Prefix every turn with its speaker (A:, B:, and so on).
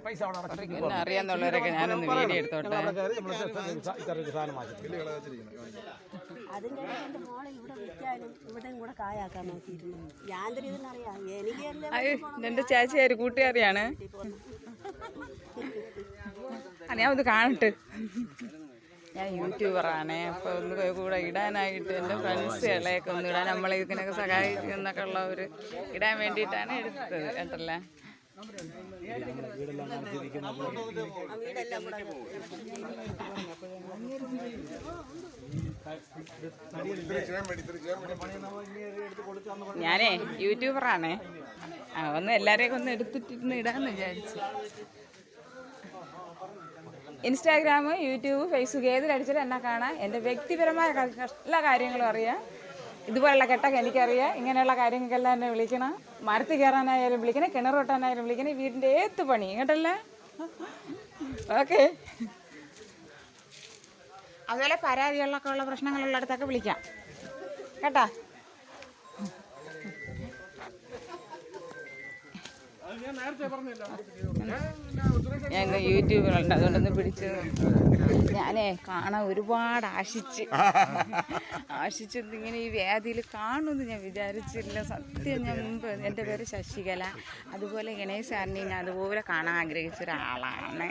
A: പൈസ
B: എന്നെ അറിയാന്നുള്ളവരൊക്കെ ഞാനൊന്ന് വീഡിയോ എടുത്തോട്ടെ.
C: അതിൻ്റെ എൻ്റെ മോളെ ഇവിടെ വിൽക്കാനും ഇവിടെയും കൂടെ കായാക്കാൻ നോക്കിയിരുന്നു. ഞാൻ ഇതിനറിയാം എനിക്ക്
B: എൻ്റെ ചേച്ചി ഒരു കൂട്ടുകാരിയാണ്. ഞാൻ ഒന്ന് കാണട്ടെ. ഞാൻ യൂട്യൂബറാണ്. അപ്പോൾ ഒന്ന് കൂടെ ഇടാനായിട്ട് എൻ്റെ ഫ്രണ്ട്സുകളെയൊക്കെ ഒന്ന് ഇടാൻ നമ്മളെ ഇതിനൊക്കെ സഹായിക്കുന്നൊക്കെ ഉള്ള ഒരു ഇടാൻ വേണ്ടിയിട്ടാണ് എടുത്തത് കേട്ടല്ലേ. ഞാനേ യൂട്യൂബറാണേ. ഒന്ന് എല്ലാവരെയൊക്കെ ഒന്ന് എടുത്തിട്ടിരുന്ന് ഇടാന്ന് വിചാരിച്ചു. ഇൻസ്റ്റാഗ്രാം, യൂട്യൂബ്, ഫേസ്ബുക്ക് ഏതിലടിച്ചാലും എന്നെ കാണാം. എൻ്റെ വ്യക്തിപരമായ എല്ലാ കാര്യങ്ങളും അറിയാം. ഇതുപോലുള്ള കെട്ടൊക്കെ എനിക്കറിയാം. ഇങ്ങനെയുള്ള കാര്യങ്ങൾക്കെല്ലാം എന്നെ വിളിക്കണം. മരത്തിൽ കയറാനായാലും വിളിക്കണം, കിണർ വെട്ടാനായാലും വിളിക്കണം, വീടിൻ്റെ ഏത്ത് പണി കേട്ടല്ലേ. ഓക്കെ. അതുപോലെ പരാതികളിലൊക്കെ ഉള്ള പ്രശ്നങ്ങളുള്ളിടത്തൊക്കെ വിളിക്കാം കേട്ടാ. ഞാൻ ഇന്ന് യൂട്യൂബിലുണ്ട്, അതുകൊണ്ടൊന്ന് പിടിച്ചത്. ഞാനേ കാണാൻ ഒരുപാട് ആശിച്ചത് ഇങ്ങനെ ഈ വേദിയിൽ കാണുമെന്ന് ഞാൻ വിചാരിച്ചില്ല. സത്യം. ഞാൻ മുമ്പ് എൻ്റെ പേര് ശശികല. അതുപോലെ ഗണേശ് സാറിനെ ഞാൻ അതുപോലെ കാണാൻ ആഗ്രഹിച്ച ഒരാളാണ്.